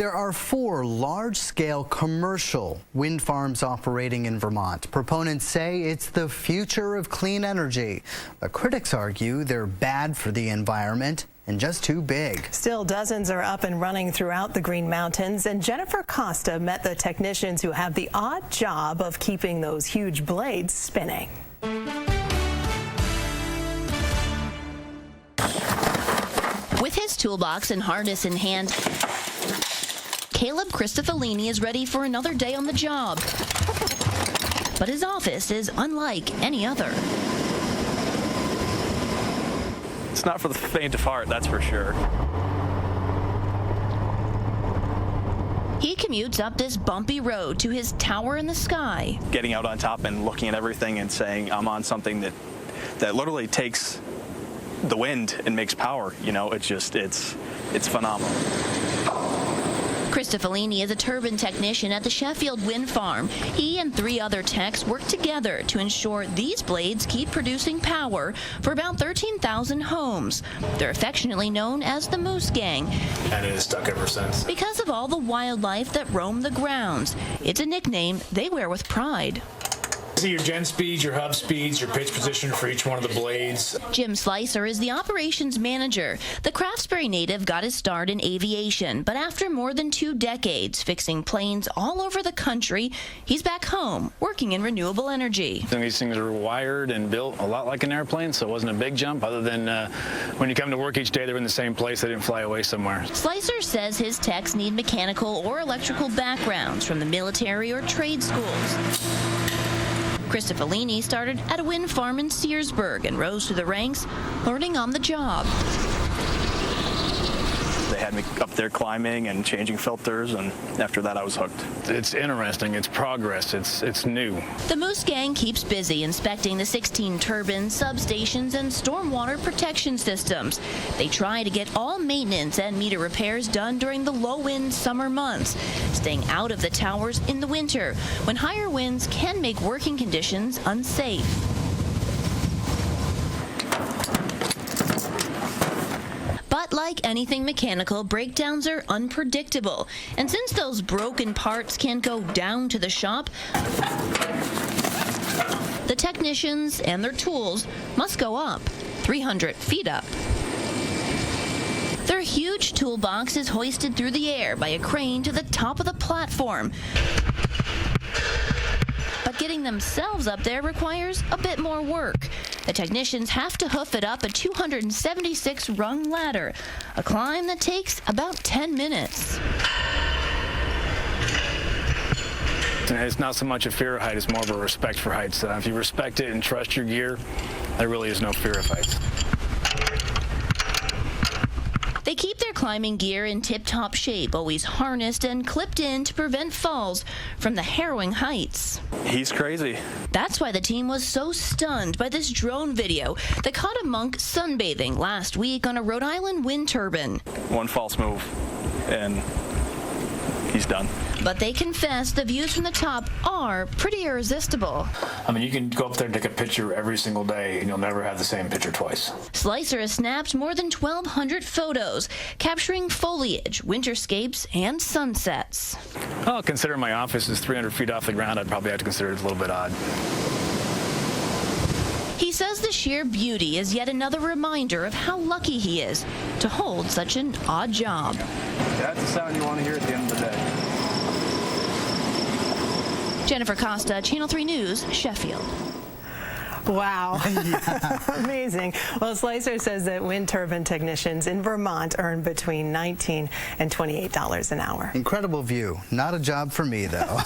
There are 4 large-scale commercial wind farms operating in Vermont. Proponents say it's the future of clean energy, but critics argue they're bad for the environment and just too big. Still, dozens are up and running throughout the Green Mountains, and Jennifer Costa met the technicians who have the odd job of keeping those huge blades spinning. With his toolbox and harness in hand, Caleb Cristofolini is ready for another day on the job. But his office is unlike any other. It's not for the faint of heart, that's for sure. He commutes up this bumpy road to his tower in the sky. Getting out on top and looking at everything and saying I'm on something that literally takes the wind and makes power, you know, it's phenomenal. Cristofolini is a turbine technician at the Sheffield Wind Farm. He and 3 other techs work together to ensure these blades keep producing power for about 13,000 homes. They're affectionately known as the Moose Gang. And it has stuck ever since. Because of all the wildlife that roam the grounds. It's a nickname they wear with pride. See your gen speeds, your hub speeds, your pitch position for each one of the blades. Jim Slicer is the operations manager. The Craftsbury native got his start in aviation, but after more than 2 decades fixing planes all over the country, he's back home working in renewable energy. These things are wired and built a lot like an airplane, so it wasn't a big jump other than when you come to work each day, they're in the same place, they didn't fly away somewhere. Slicer says his techs need mechanical or electrical backgrounds from the military or trade schools. Cristofolini started at a wind farm in Searsburg and rose through the ranks, learning on the job. They had me up there climbing and changing filters, and after that I was hooked. It's interesting, it's progress, it's new. The Moose Gang keeps busy inspecting the 16 turbines, substations, and stormwater protection systems. They try to get all maintenance and meter repairs done during the low-wind summer months, staying out of the towers in the winter, when higher winds can make working conditions unsafe. But like anything mechanical, breakdowns are unpredictable. And since those broken parts can't go down to the shop, the technicians and their tools must go up, 300 feet up. Their huge toolbox is hoisted through the air by a crane to the top of the platform. But getting themselves up there requires a bit more work. The technicians have to hoof it up a 276-rung ladder, a climb that takes about 10 minutes. It's not so much a fear of height, it's more of a respect for heights. If you respect it and trust your gear, there really is no fear of heights. They keep their climbing gear in tip-top shape, always harnessed and clipped in to prevent falls from the harrowing heights. He's crazy. That's why the team was so stunned by this drone video that caught a monk sunbathing last week on a Rhode Island wind turbine. One false move, and he's done. But they confess the views from the top are pretty irresistible. I mean, you can go up there and take a picture every single day, and you'll never have the same picture twice. Slicer has snapped more than 1,200 photos, capturing foliage, winterscapes, and sunsets. Well, considering my office is 300 feet off the ground, I'd probably have to consider it a little bit odd. He says the sheer beauty is yet another reminder of how lucky he is to hold such an odd job. That's the sound you want to hear at the end of the day. Jennifer Costa, Channel 3 News, Sheffield. Wow. Amazing. Well, Slicer says that wind turbine technicians in Vermont earn between $19 and $28 an hour. Incredible view. Not a job for me, though.